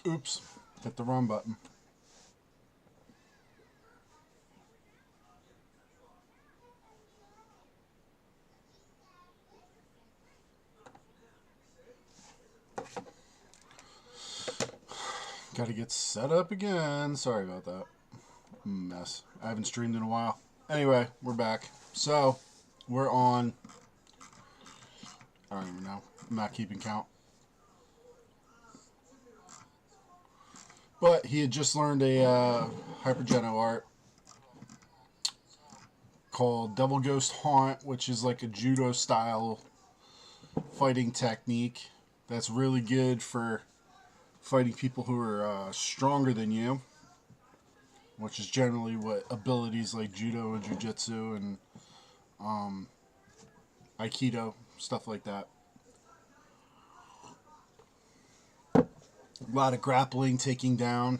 Oops, hit the wrong button. Got to get set up again. Sorry about that. Mess. I haven't streamed in a while. Anyway, we're back. So, we're on. I don't even know. I'm not keeping count. But he had just learned a Hypergeno art called Devil Ghost Haunt, which is like a judo style fighting technique that's really good for fighting people who are stronger than you, which is generally what abilities like judo and jiu-jitsu and aikido, stuff like that. A lot of grappling, taking down.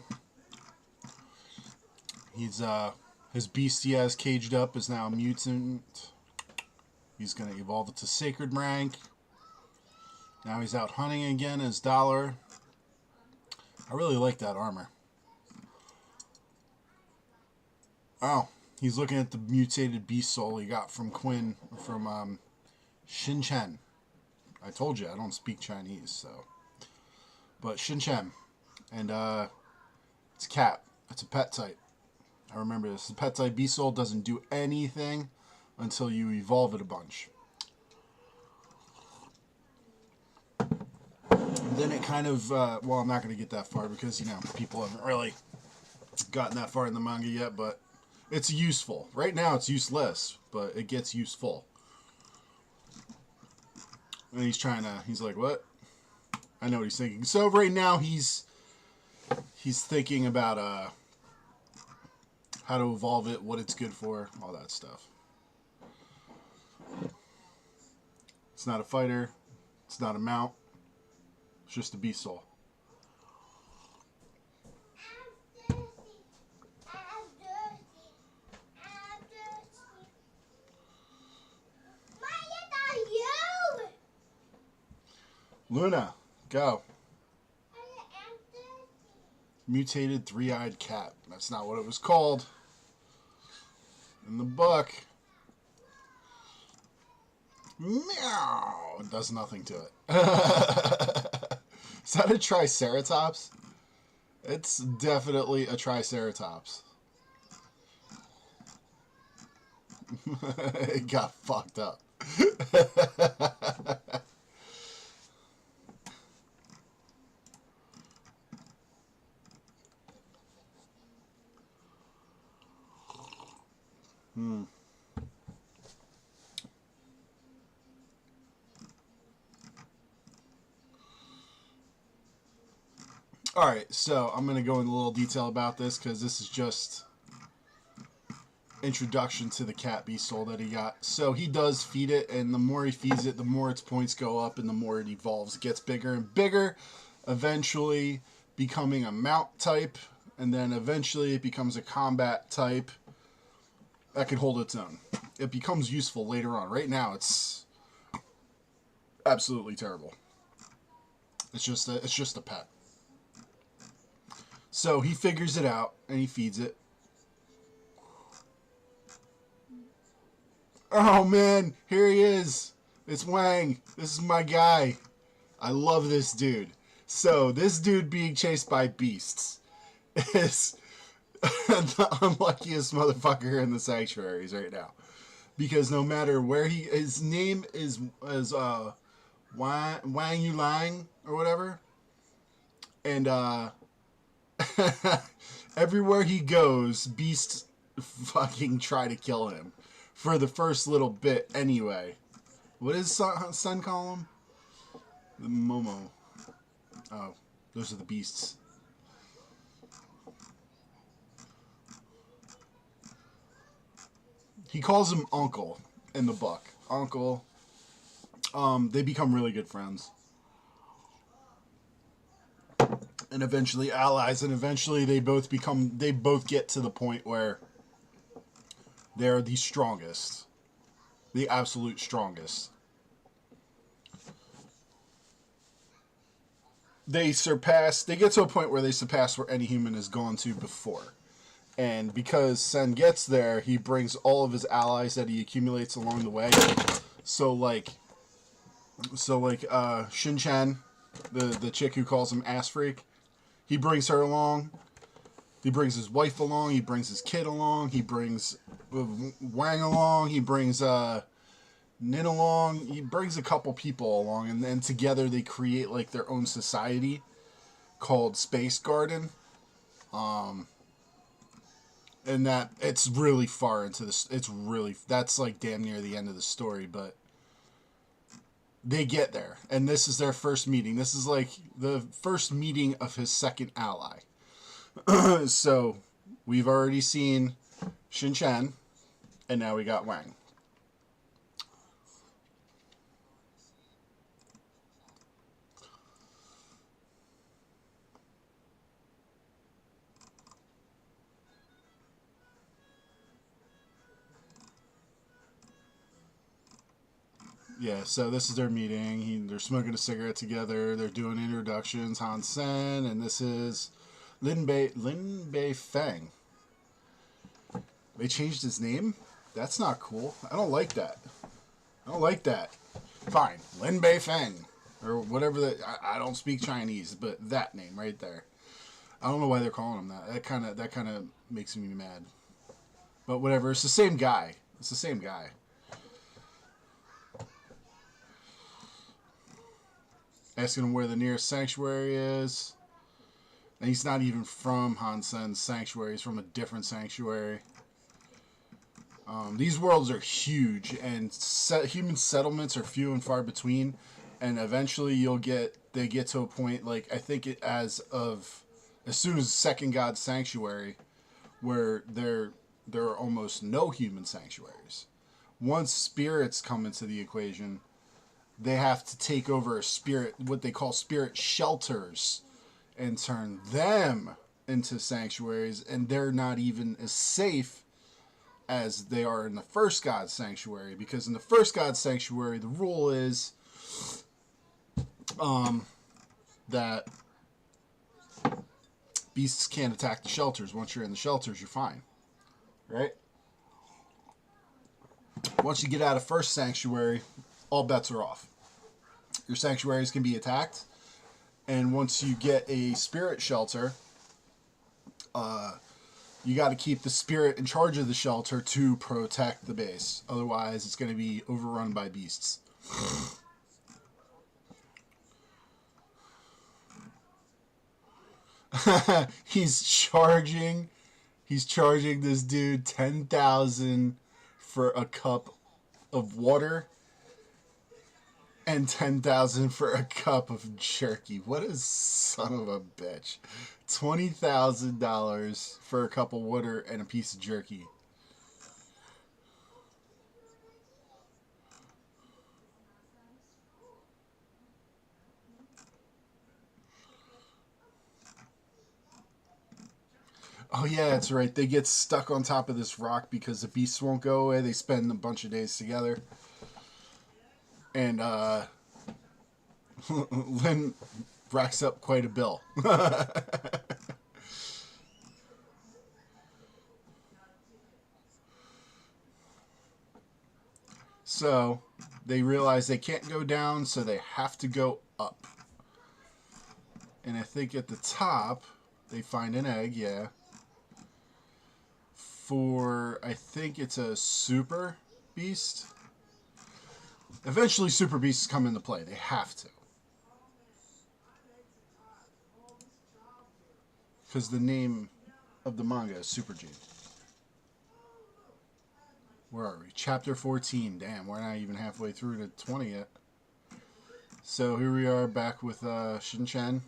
He's his beast he has caged up is now a mutant. He's going to evolve it to sacred rank. Now he's out hunting again as Dollar. I really like that armor. Oh, he's looking at the mutated beast soul he got from Quinn, from Shin-Chen. I told you, I don't speak Chinese, so. But Shin-Chen. And it's a cat. It's a pet type. I remember this. The pet type beast soul doesn't do anything until you evolve it a bunch. Then it kind of, well, I'm not going to get that far because, you know, people haven't really gotten that far in the manga yet, but it's useful. Right now it's useless, but it gets useful. And he's trying to, he's like, what? I know what he's thinking. So right now he's thinking about how to evolve it, what it's good for, all that stuff. It's not a fighter. It's not a mount. It's just a beast soul. Luna, go. Mutated three-eyed cat. That's not what it was called in the book. Meow. It does nothing to it. Is that a Triceratops? It's definitely a Triceratops. It got fucked up. Alright, so I'm going to go into a little detail about this because this is just introduction to the cat beast soul that he got. So he does feed it, and the more he feeds it, the more its points go up and the more it evolves. It gets bigger and bigger, eventually becoming a mount type, and then eventually it becomes a combat type that can hold its own. It becomes useful later on. Right now it's absolutely terrible. It's just a pet. So he figures it out and he feeds it. Oh man, here he is. It's Wang. This is my guy. I love this dude. So this dude being chased by beasts is the unluckiest motherfucker in the sanctuaries right now. Because no matter where his name is Wang Yulang or whatever. And everywhere he goes, beasts fucking try to kill him. For the first little bit, anyway. What does Sun call him? The Momo. Oh, those are the beasts. He calls him Uncle in the book. Uncle. They become really good friends. And eventually allies, and eventually they both get to the point where they're the strongest. The absolute strongest. they get to a point where they surpass where any human has gone to before. And because Sen gets there, he brings all of his allies that he accumulates along the way. So like Shin-chan, the chick who calls him ass freak, he brings her along. He brings his wife along. He brings his kid along. He brings Wang along. He brings Nin along. He brings a couple people along, and then together they create like their own society called Space Garden. And that it's really far into this. That's like damn near the end of the story, but they get there, and this is their first meeting. This is like the first meeting of his second ally. So we've already seen Shin-chan, and now we got Wang. Yeah, so this is their meeting. They're smoking a cigarette together. They're doing introductions. Han Sen, and this is Lin Bei Feng. They changed his name? That's not cool. I don't like that. I don't like that. Fine, Lin Bei Feng, or whatever that. I don't speak Chinese, but that name right there. I don't know why they're calling him that. That kind of makes me mad. But whatever. It's the same guy. It's the same guy. Asking him where the nearest sanctuary is. And he's not even from Han Sen's sanctuary. He's from a different sanctuary. These worlds are huge, and human settlements are few and far between. And eventually, they get to a point like I think as soon as Second God Sanctuary, where there are almost no human sanctuaries. Once spirits come into the equation, they have to take over what they call spirit shelters, and turn them into sanctuaries, and they're not even as safe as they are in the first God Sanctuary, because in the first God Sanctuary, the rule is that beasts can't attack the shelters. Once you're in the shelters, you're fine. Right? Once you get out of first Sanctuary, all bets are off. Your sanctuaries can be attacked, and once you get a spirit shelter, you got to keep the spirit in charge of the shelter to protect the base. Otherwise, it's going to be overrun by beasts. He's charging this dude 10,000 for a cup of water and 10,000 for a cup of jerky. What a son of a bitch. $20,000 for a cup of water and a piece of jerky. Oh yeah, that's right. They get stuck on top of this rock because the beasts won't go away. They spend a bunch of days together. And Lin racks up quite a bill. So they realize they can't go down, so they have to go up. And I think at the top, they find an egg, yeah. I think it's a super beast. Eventually, super beasts come into play. They have to. Because the name of the manga is Super Gene. Where are we? Chapter 14. Damn, we're not even halfway through to 20 yet. So here we are back with Shin-chan.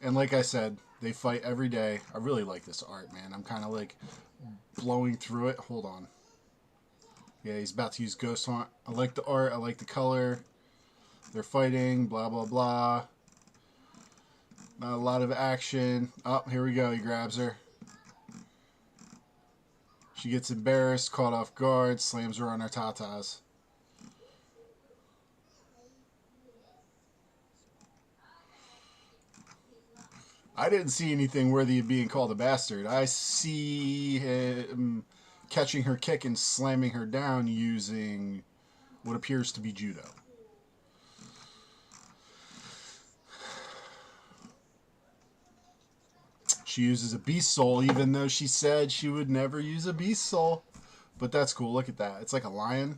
And like I said, they fight every day. I really like this art, man. I'm kind of like blowing through it. Hold on. Yeah, he's about to use Ghost Hunt. I like the art. I like the color. They're fighting. Blah, blah, blah. Not a lot of action. Oh, here we go. He grabs her. She gets embarrassed, caught off guard, slams her on her tatas. I didn't see anything worthy of being called a bastard. I see him catching her kick and slamming her down using what appears to be judo. She uses a beast soul, even though she said she would never use a beast soul. But that's cool. Look at that. It's like a lion.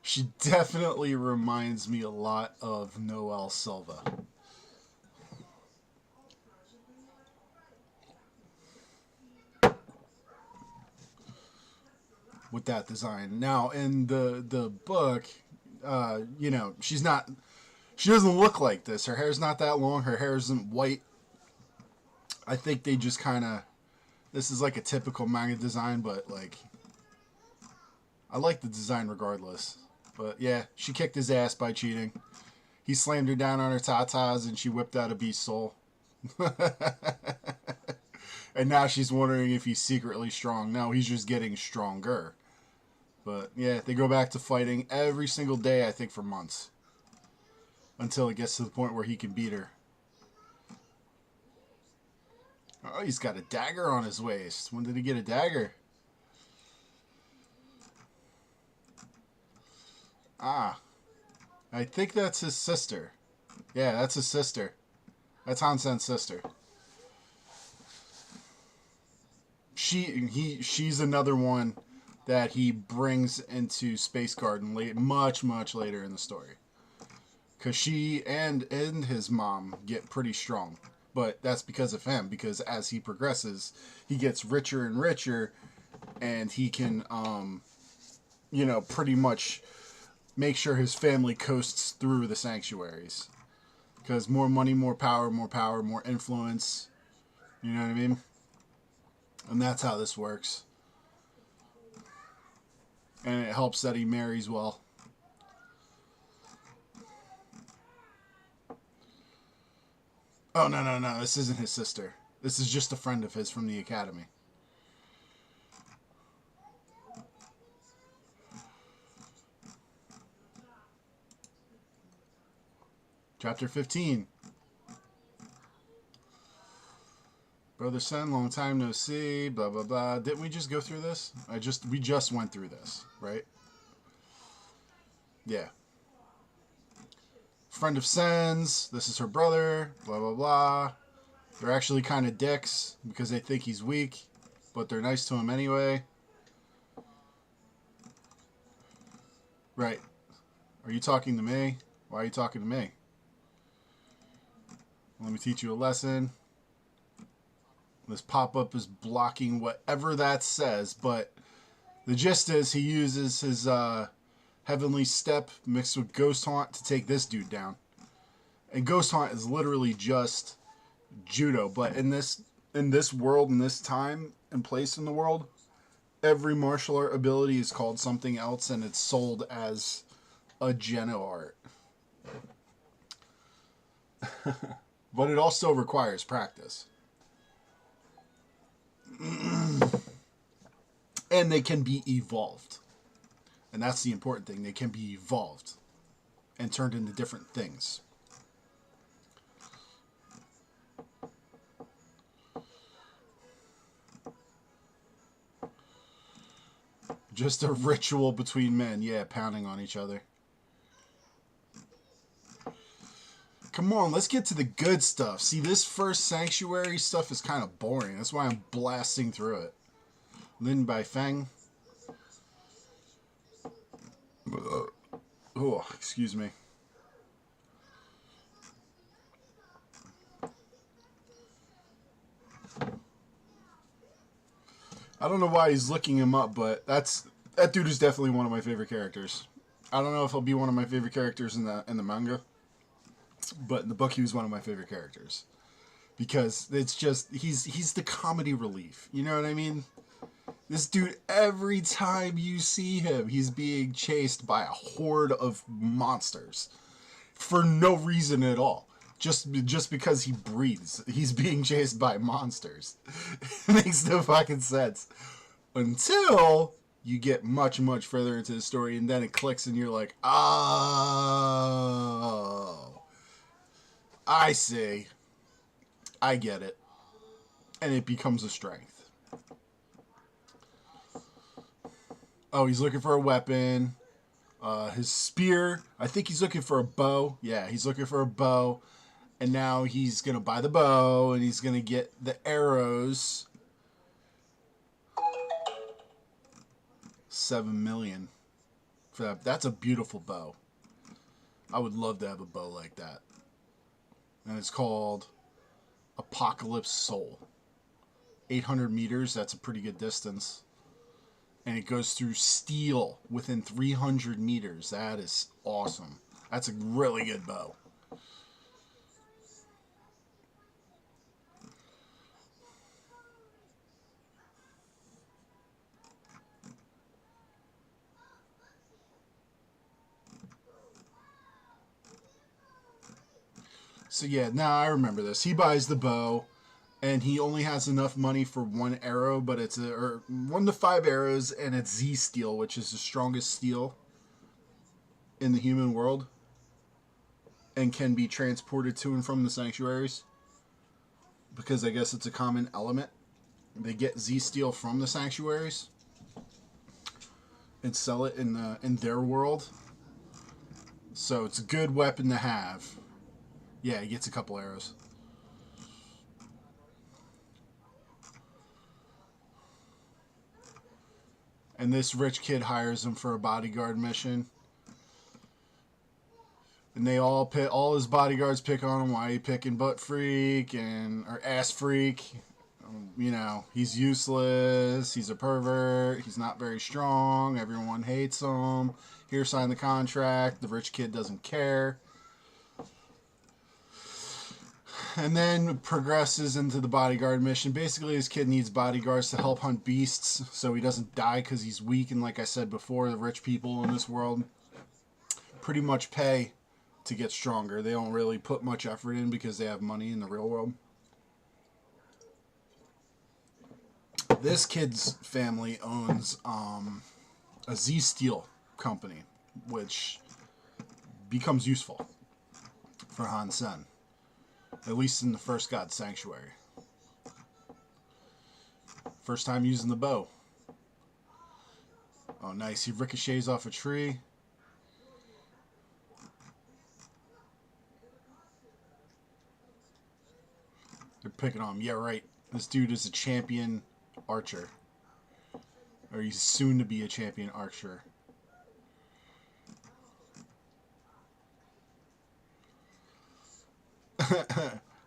She definitely reminds me a lot of Noelle Silva. With that design. Now, in the book, you know, she doesn't look like this. Her hair's not that long. Her hair isn't white. I think they just kind of, this is like a typical manga design, but like, I like the design regardless. But yeah, she kicked his ass by cheating. He slammed her down on her tatas and she whipped out a beast soul. And now she's wondering if he's secretly strong. No, he's just getting stronger. But yeah, they go back to fighting every single day, I think, for months. Until it gets to the point where he can beat her. Oh, he's got a dagger on his waist. When did he get a dagger? Ah. I think that's his sister. Yeah, that's his sister. That's Hansen's sister. She's another one that he brings into Space Garden much later in the story. Because she and his mom get pretty strong. But that's because of him. Because as he progresses, he gets richer and richer. And he can, you know, pretty much make sure his family coasts through the sanctuaries. Because more money, more power, more influence. You know what I mean? And that's how this works. And it helps that he marries well. Oh, no. This isn't his sister. This is just a friend of his from the academy. Chapter 15. Brother Sen, long time no see, blah, blah, blah. Didn't we just go through this? We just went through this, right? Yeah. Friend of Sen's, this is her brother, blah, blah, blah. They're actually kind of dicks because they think he's weak, but they're nice to him anyway. Right. Are you talking to me? Why are you talking to me? Let me teach you a lesson. This pop-up is blocking whatever that says, but the gist is he uses his Heavenly Step mixed with Ghost Haunt to take this dude down. And Ghost Haunt is literally just judo, but in this world, in this time and place in the world, every martial art ability is called something else and it's sold as a Geno art. But it also requires practice. And they can be evolved. And that's the important thing. They can be evolved and turned into different things. Just a ritual between men. Yeah, pounding on each other. Come on, let's get to the good stuff. See, this first Sanctuary stuff is kind of boring. That's why I'm blasting through it. Lin Bai Feng. Oh, excuse me. I don't know why he's looking him up, but that dude is definitely one of my favorite characters. I don't know if he'll be one of my favorite characters in the manga, but in the book he was one of my favorite characters because it's just he's the comedy relief. You know what I mean? This dude, every time you see him, he's being chased by a horde of monsters for no reason at all. Just because he breathes, he's being chased by monsters. Makes no fucking sense. Until you get much, much further into the story, and then it clicks, and you're like, oh, I see. I get it. And it becomes a strength. Oh, he's looking for a weapon. His spear. I think he's looking for a bow. Yeah, he's looking for a bow. And now he's going to buy the bow, and he's going to get the arrows. 7 million for that. That's a beautiful bow. I would love to have a bow like that. And it's called Apocalypse Soul. 800 meters, that's a pretty good distance. And it goes through steel within 300 meters. That is awesome. That's a really good bow. So yeah, now I remember this. He buys the bow, and he only has enough money for one arrow, but it's or 1 to 5 arrows, and it's Z steel, which is the strongest steel in the human world, and can be transported to and from the sanctuaries, because I guess it's a common element. They get Z steel from the sanctuaries and sell it in their world. So it's a good weapon to have. Yeah, he gets a couple arrows. And this rich kid hires him for a bodyguard mission. And they all his bodyguards pick on him. Why are you picking butt freak or ass freak? You know, he's useless. He's a pervert. He's not very strong. Everyone hates him. Here, sign the contract. The rich kid doesn't care. And then progresses into the bodyguard mission. Basically, this kid needs bodyguards to help hunt beasts so he doesn't die because he's weak. And like I said before, the rich people in this world pretty much pay to get stronger. They don't really put much effort in because they have money in the real world. This kid's family owns a Z Steel company, which becomes useful for Han Sen. At least in the first God Sanctuary. First time using the bow. Oh, nice. He ricochets off a tree. They're picking on him. Yeah, right. This dude is a champion archer. Or he's soon to be a champion archer.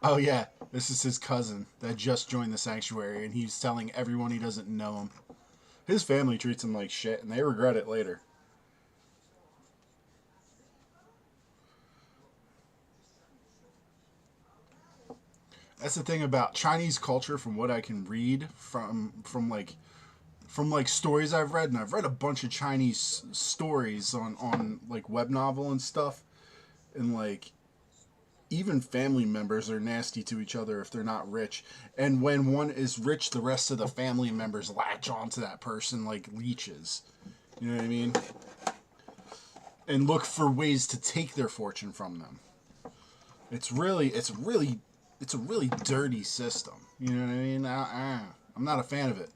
Oh yeah, this is his cousin that just joined the sanctuary, and he's telling everyone he doesn't know him. His family treats him like shit, and they regret it later. That's the thing about Chinese culture, from what I can read from like stories I've read, and I've read a bunch of Chinese stories on like web novel and stuff, and like even family members are nasty to each other if they're not rich. And when one is rich, the rest of the family members latch onto that person like leeches. You know what I mean? And look for ways to take their fortune from them. It's a really dirty system. You know what I mean? I'm not a fan of it.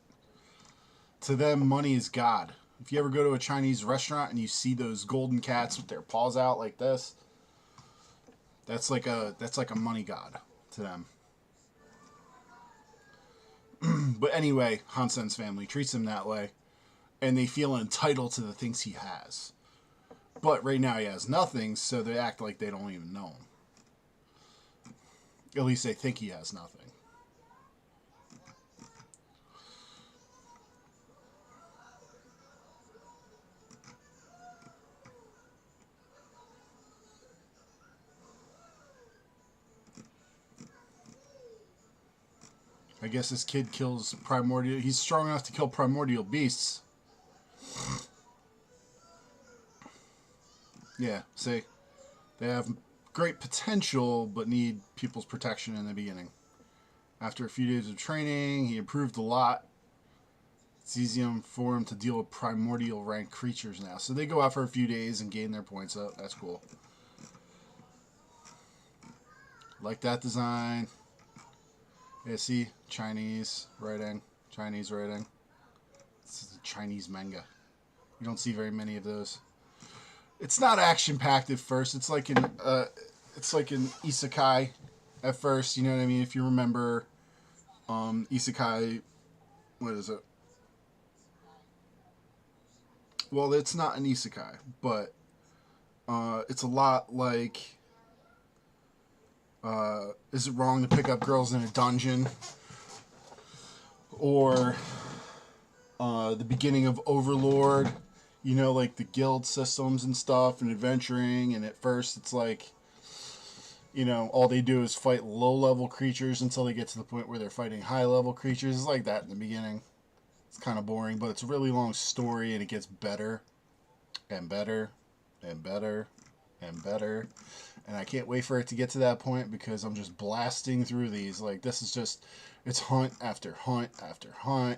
To them, money is God. If you ever go to a Chinese restaurant and you see those golden cats with their paws out like this, that's like a money god to them. But anyway, Han Sen's family treats him that way, and they feel entitled to the things he has. But right now he has nothing, so they act like they don't even know him. At least they think he has nothing. I guess this kid kills primordial... He's strong enough to kill primordial beasts. Yeah, see? They have great potential, but need people's protection in the beginning. After a few days of training, he improved a lot. It's easier for him to deal with primordial rank creatures now. So they go out for a few days and gain their points up. That's cool. Like that design. Yeah, see? Chinese writing. Chinese writing. This is a Chinese manga. You don't see very many of those. It's not action packed at first. It's like an isekai at first. You know what I mean? If you remember, isekai. What is it? Well, it's not an isekai, but it's a lot like. Is it wrong to pick up girls in a dungeon? Or the beginning of Overlord, you know, like the guild systems and stuff and adventuring. And at first, it's like, you know, all they do is fight low-level creatures until they get to the point where they're fighting high-level creatures. It's like that in the beginning. It's kind of boring, but it's a really long story, and it gets better and better and better and better. And I can't wait for it to get to that point because I'm just blasting through these. Like, this is just, it's hunt after hunt after hunt.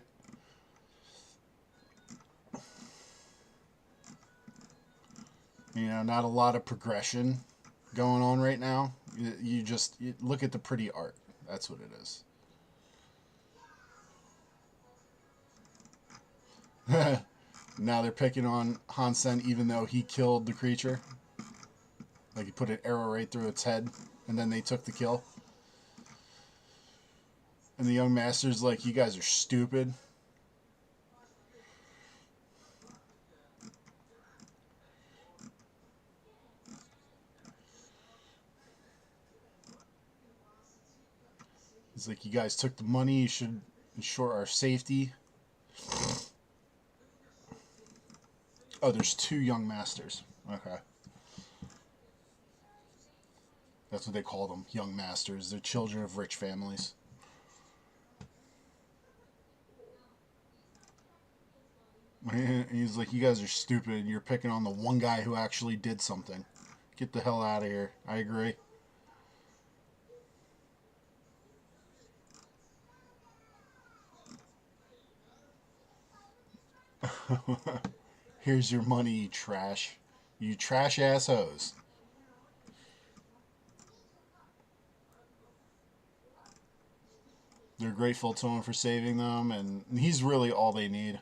You know, not a lot of progression going on right now. You look at the pretty art. That's what it is. Now they're picking on Hansen even though he killed the creature. Like he put an arrow right through its head and then they took the kill. And the young master's like, you guys are stupid. He's like, you guys took the money, you should ensure our safety. Oh, there's 2 young masters. Okay. That's what they call them, young masters. They're children of rich families. He's like, you guys are stupid. You're picking on the one guy who actually did something. Get the hell out of here. I agree. Here's your money, you trash. You trash ass hoes. They're grateful to him for saving them, and he's really all they need.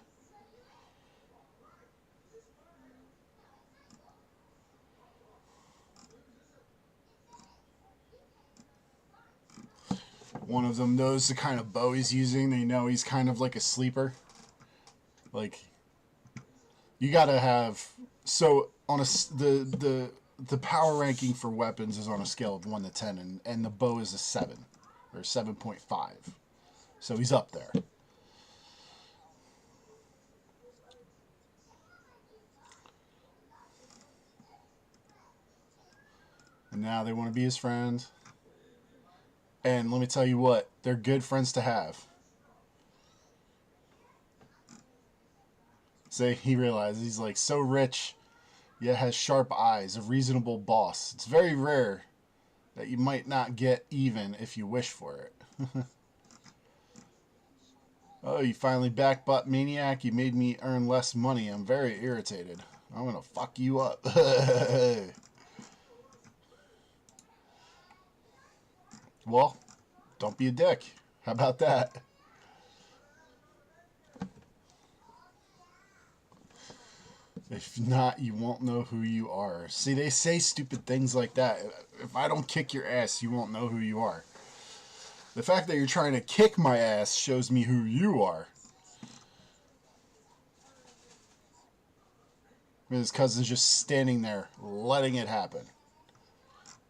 One of them knows the kind of bow he's using. They know he's kind of like a sleeper. Like, you gotta have, so on a the power ranking for weapons is on a scale of 1 to 10, and the bow is a 7 or 7.5. So he's up there. And now they want to be his friend. And let me tell you what, they're good friends to have. So he realizes he's like so rich, yet has sharp eyes, a reasonable boss. It's very rare that you might not get even if you wish for it. Oh, you finally back butt maniac? You made me earn less money. I'm very irritated. I'm gonna fuck you up. Well, don't be a dick. How about that? If not, you won't know who you are. See, they say stupid things like that. If I don't kick your ass, you won't know who you are. The fact that you're trying to kick my ass shows me who you are. His cousin's just standing there, letting it happen.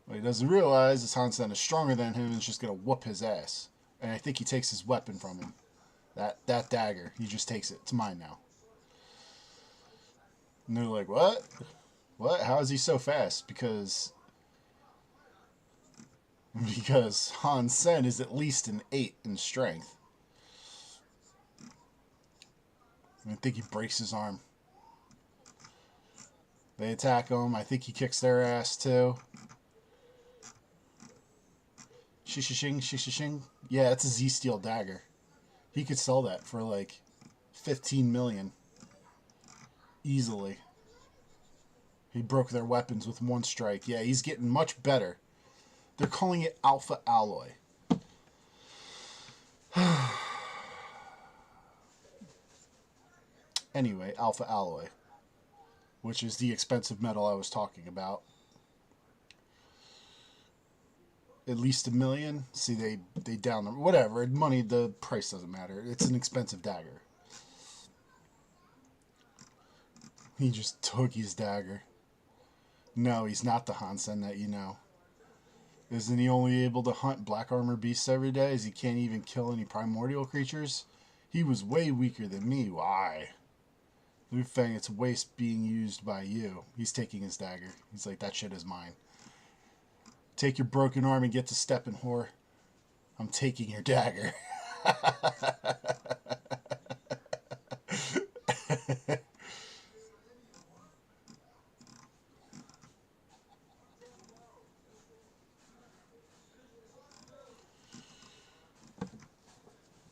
What he doesn't realize is Hansen is stronger than him and is just going to whoop his ass. And I think he takes his weapon from him. That dagger. He just takes it. It's mine now. And they're like, what? What? How is he so fast? Because Hansen is at least an 8 in strength. I think he breaks his arm. They attack him. I think he kicks their ass too. Shishishing, shishishing. Yeah, that's a Z Steel dagger. He could sell that for like 15 million easily. He broke their weapons with one strike. Yeah, he's getting much better. They're calling it Alpha Alloy. Anyway, Alpha Alloy, which is the expensive metal I was talking about. At least $1 million. See, they down them. Whatever. Money, the price doesn't matter. It's an expensive dagger. He just took his dagger. No, he's not the Hansen that you know. Isn't he only able to hunt black armor beasts every day as he can't even kill any primordial creatures? He was way weaker than me. Why? Liu Feng, it's waste being used by you. He's taking his dagger. He's like, that shit is mine. Take your broken arm and get to stepping, whore. I'm taking your dagger.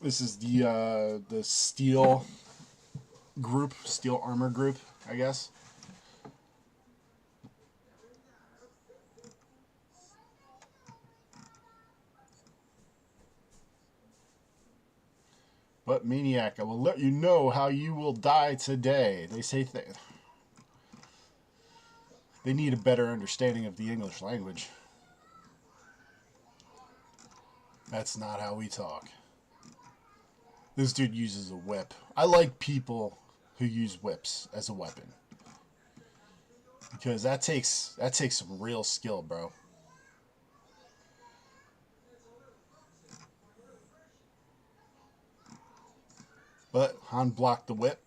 This is the steel group, steel armor group, I guess. But Maniac, I will let you know how you will die today. They say they need a better understanding of the English language. That's not how we talk. This dude uses a whip. I like people who use whips as a weapon. Because that takes some real skill, bro. But Han blocked the whip.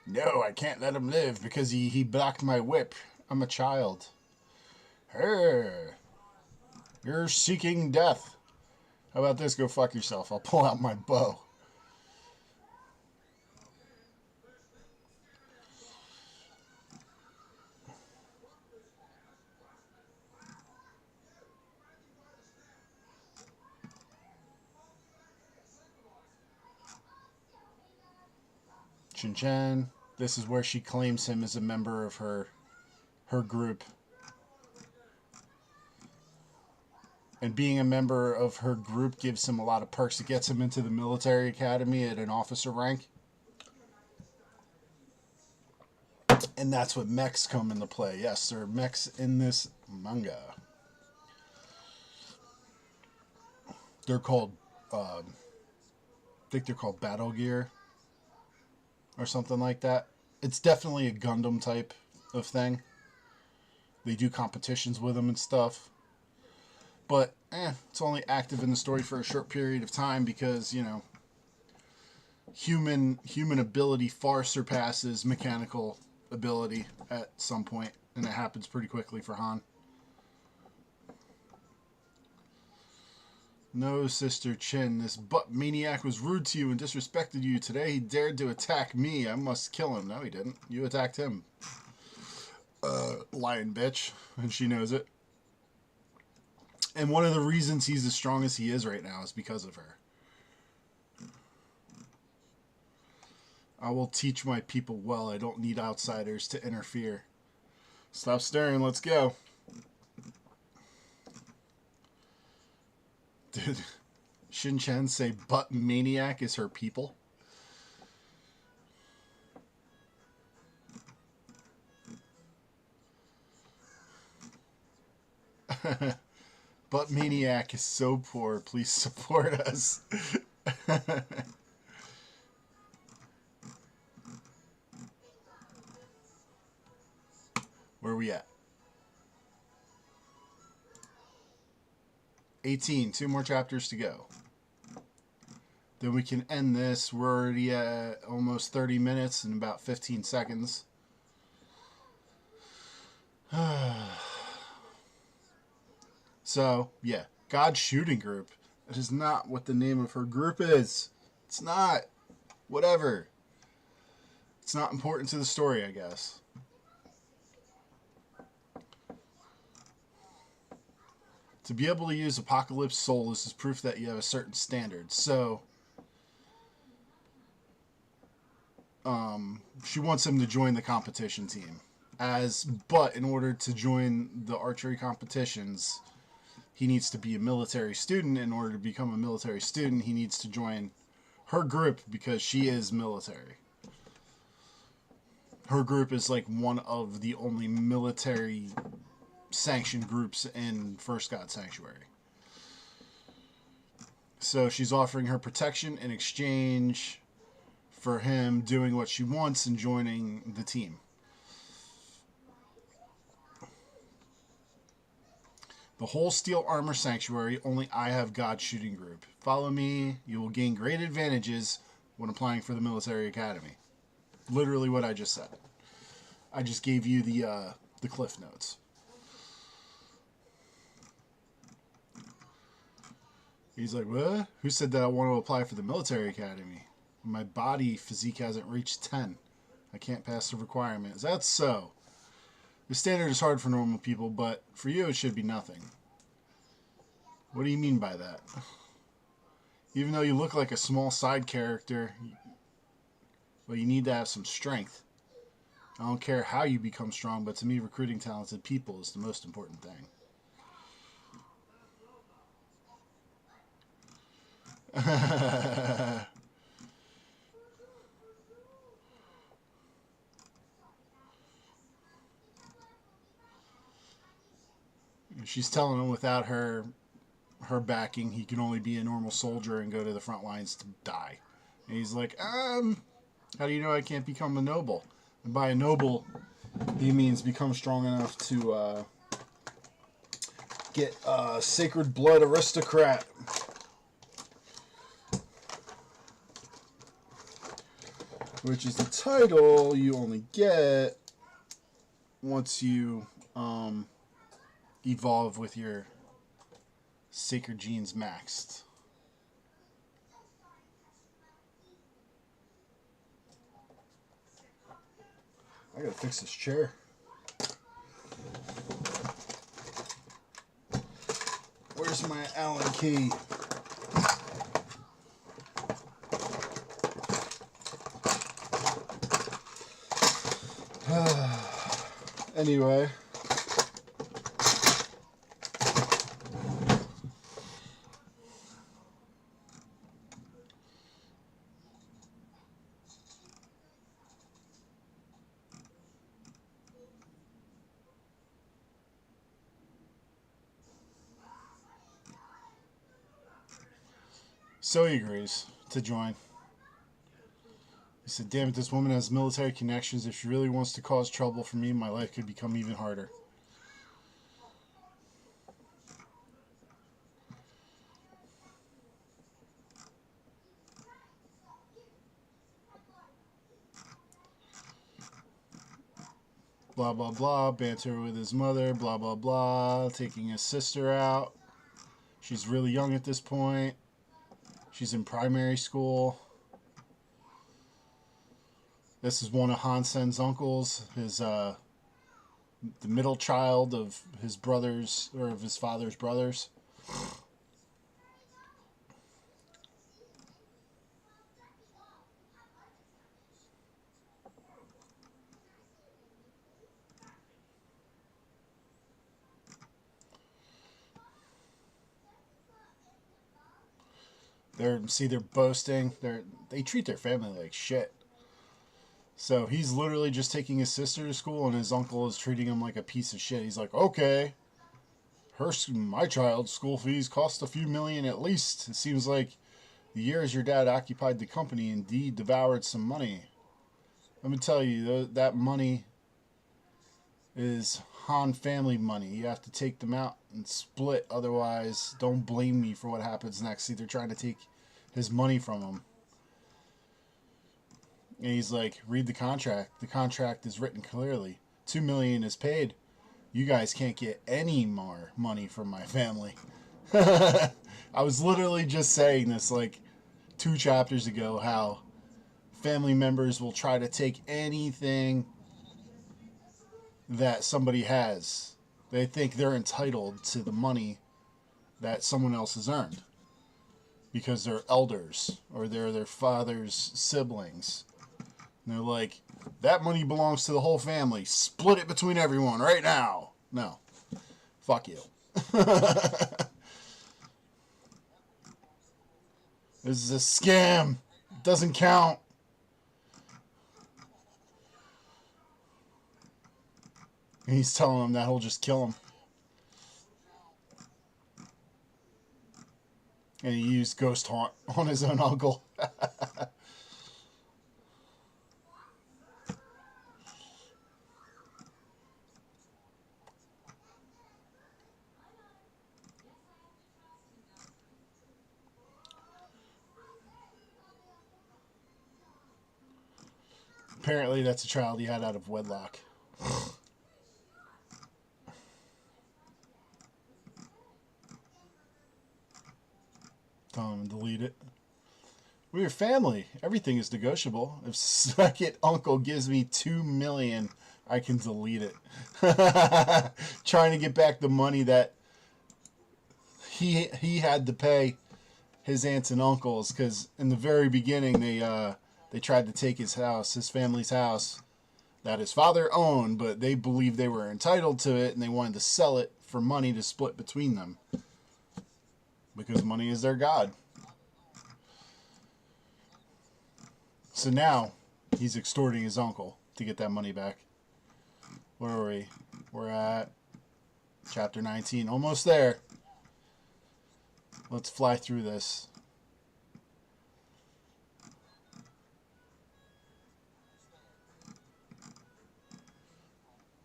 No, I can't let him live because he blocked my whip. I'm a child. Her. You're seeking death. How about this? Go fuck yourself. I'll pull out my bow. Chen Chen. This is where she claims him as a member of her group. And being a member of her group gives him a lot of perks. It gets him into the military academy at an officer rank. And that's what mechs come into play. Yes, there are mechs in this manga. They're called, I think they're called Battle Gear or something like that. It's definitely a Gundam type of thing. They do competitions with them and stuff. But, it's only active in the story for a short period of time because, you know, human ability far surpasses mechanical ability at some point, and it happens pretty quickly for Han. No, Sister Chin, this butt maniac was rude to you and disrespected you. Today he dared to attack me. I must kill him. No, he didn't. You attacked him. Lying bitch. And she knows it. And one of the reasons he's as strong as he is right now is because of her. I will teach my people well. I don't need outsiders to interfere. Stop staring. Let's go. Did Shin Chen say butt maniac is her people? Butt maniac is so poor. Please support us. Where are we at? 18. 2 more chapters to go. Then we can end this. We're already at almost 30 minutes and about 15 seconds. So, yeah. God's Shooting Group. That is not what the name of her group is. It's not. Whatever. It's not important to the story, I guess. To be able to use Apocalypse Soul, this is proof that you have a certain standard. So, she wants him to join the competition team. But in order to join the archery competitions, he needs to be a military student. In order to become a military student, he needs to join her group because she is military. Her group is like one of the only military sanctioned groups in First God Sanctuary. So she's offering her protection in exchange for him doing what she wants and joining the team. The whole Steel Armor Sanctuary, only I have God shooting group. Follow me, you will gain great advantages when applying for the military academy. Literally what I just said. I just gave you the cliff notes. He's like, what? Who said that I want to apply for the military academy? My body physique hasn't reached 10. I can't pass the requirement. Is that so? The standard is hard for normal people, but for you it should be nothing. What do you mean by that? Even though you look like a small side character, well, you need to have some strength. I don't care how you become strong, but to me, recruiting talented people is the most important thing. She's telling him without her backing, he can only be a normal soldier and go to the front lines to die. And he's like, how do you know I can't become a noble? And by a noble, he means become strong enough to get Sacred Blood Aristocrat. Which is the title you only get once you evolve with your Sacred Genes maxed. I gotta fix this chair. Where's my Allen key? Anyway. So he agrees to join. He said, damn it, this woman has military connections. If she really wants to cause trouble for me, my life could become even harder. Blah, blah, blah. Banter with his mother. Blah, blah, blah. Taking his sister out. She's really young at this point. She's in primary school. This is one of Hansen's uncles, the middle child of his brothers, or of his father's brothers. They're boasting. They treat their family like shit. So he's literally just taking his sister to school, and his uncle is treating him like a piece of shit. He's like, okay, my child's school fees cost a few million at least. It seems like the years your dad occupied the company indeed devoured some money. Let me tell you, that money is Han family money. You have to take them out and split. Otherwise, don't blame me for what happens next. See, they're trying to take his money from him. And he's like, read the contract. The contract is written clearly. $2 million is paid. You guys can't get any more money from my family. I was literally just saying this like 2 chapters ago, how family members will try to take anything that somebody has. They think they're entitled to the money that someone else has earned because they're elders or they're their father's siblings. And they're like, that money belongs to the whole family. Split it between everyone right now. No. Fuck you. This is a scam. It doesn't count. And he's telling him that he'll just kill him. And he used Ghost Haunt on his own uncle. Apparently that's a child he had out of wedlock. Tell him to delete it. We're your family. Everything is negotiable. If second uncle gives me $2 million, I can delete it. Trying to get back the money that he had to pay his aunts and uncles, because in the very beginning they tried to take his house, his family's house, that his father owned, but they believed they were entitled to it, and they wanted to sell it for money to split between them. Because money is their god. So now, he's extorting his uncle to get that money back. Where are we? We're at chapter 19. Almost there. Let's fly through this.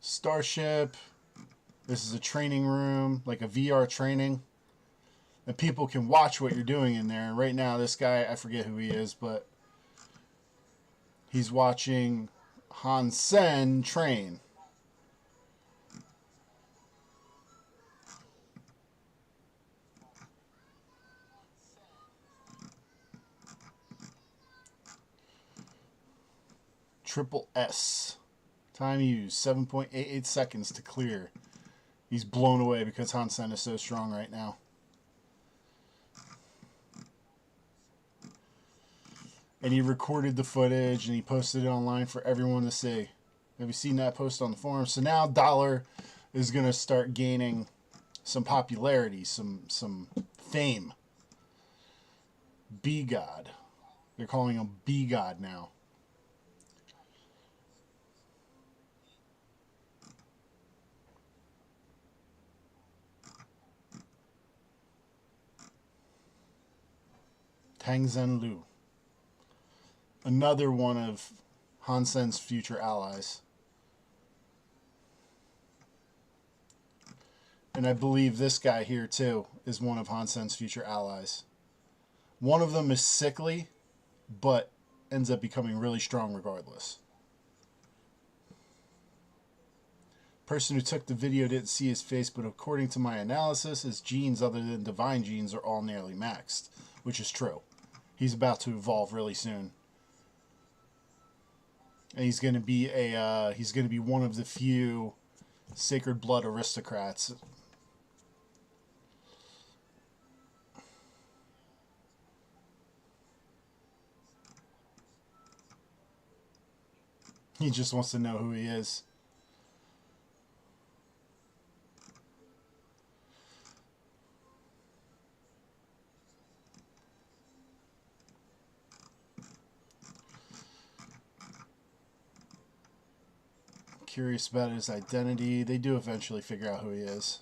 Starship. This is a training room, like a VR training. And people can watch what you're doing in there. And right now, this guy, I forget who he is, but he's watching Han Sen train. Triple S. Time used, 7.88 seconds to clear. He's blown away because Han Sen is so strong right now. And he recorded the footage and he posted it online for everyone to see. Have you seen that post on the forum? So now Dollar is going to start gaining some popularity, some fame. B-God. They're calling him B-God now. Tang Zhen Lu. Another one of Han Sen's future allies. And I believe this guy here, too, is one of Han Sen's future allies. One of them is sickly, but ends up becoming really strong regardless. Person who took the video didn't see his face, but according to my analysis, his genes other than divine genes are all nearly maxed, which is true. He's about to evolve really soon. And he's going to be one of the few sacred blood aristocrats. He just wants to know who he is. Curious about his identity. They do eventually figure out who he is.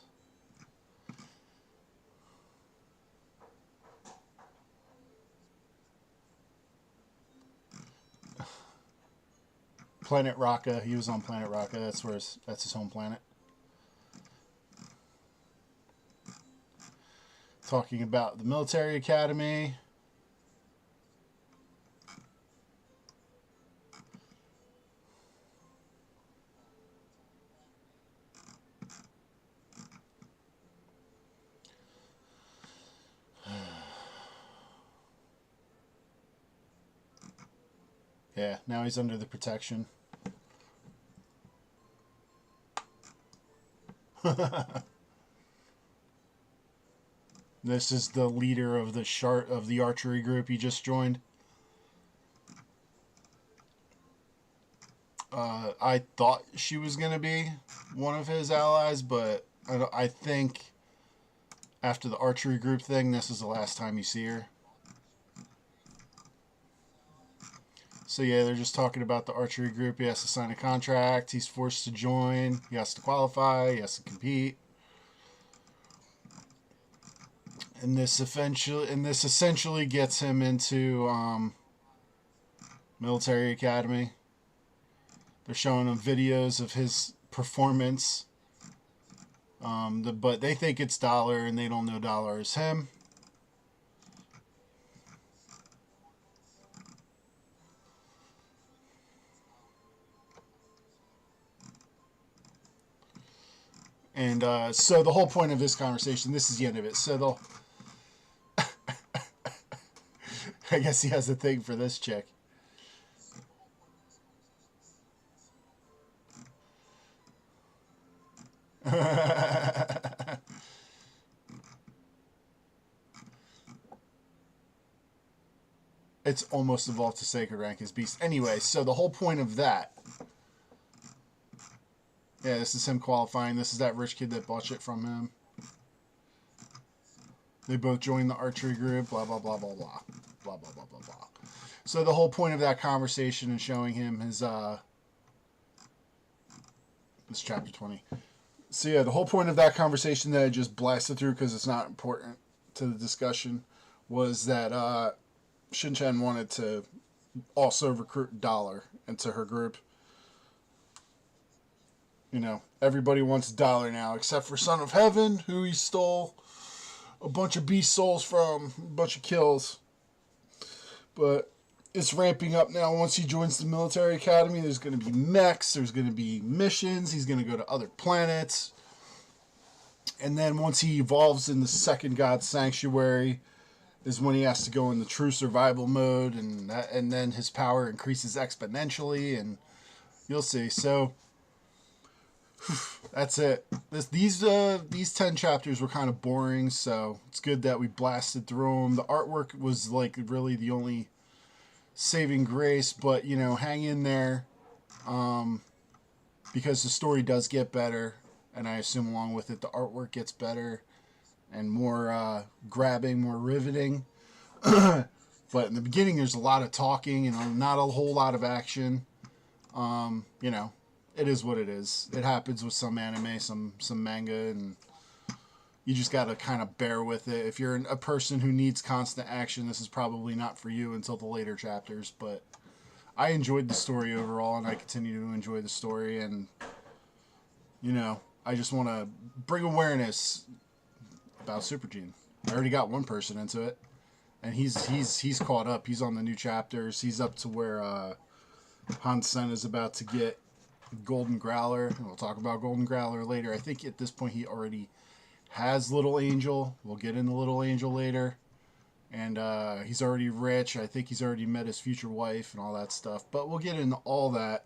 Planet Raka. He was on Planet Raka. That's his home planet. Talking about the military academy. Yeah, now he's under the protection. This is the leader of the archery group he just joined. I thought she was gonna be one of his allies, but I think after the archery group thing, this is the last time you see her. So yeah, they're just talking about the archery group. He has to sign a contract. He's forced to join. He has to qualify. He has to compete. And this essentially gets him into military academy. They're showing him videos of his performance. But they think it's Dollar, and they don't know Dollar is him. And so the whole point of this conversation, this is the end of it. So I guess he has a thing for this chick. It's almost evolved to sacred rank as beast. Anyway, so the whole point of that. Yeah, this is him qualifying. This is that rich kid that bought shit from him. They both joined the archery group. Blah, blah, blah, blah, blah. Blah, blah, blah, blah, blah. So the whole point of that conversation is showing him his, this chapter 20. So yeah, the whole point of that conversation that I just blasted through because it's not important to the discussion was that Shin-chan wanted to also recruit Dollar into her group. You know, everybody wants Dollar now, except for Son of Heaven, who he stole a bunch of beast souls from, a bunch of kills. But it's ramping up now. Once he joins the military academy, there's going to be mechs, there's going to be missions, he's going to go to other planets. And then once he evolves in the second god sanctuary is when he has to go in the true survival mode, and then his power increases exponentially, and you'll see. So that's it. These 10 chapters were kind of boring, so it's good that we blasted through them. The artwork was like really the only saving grace, but you know, hang in there, because the story does get better, and I assume along with it the artwork gets better and more grabbing, more riveting. But in the beginning there's a lot of talking and not a whole lot of action. You know, it is what it is. It happens with some anime, some manga, and you just gotta kind of bear with it. If you're a person who needs constant action, this is probably not for you until the later chapters, but I enjoyed the story overall, and I continue to enjoy the story, and you know, I just want to bring awareness about Super Gene. I already got one person into it, and he's caught up. He's on the new chapters. He's up to where Hansen is about to get Golden Growler, and we'll talk about Golden Growler later. I think at this point he already has Little Angel. We'll get into Little Angel later. And he's already rich. I think he's already met his future wife and all that stuff. But we'll get into all that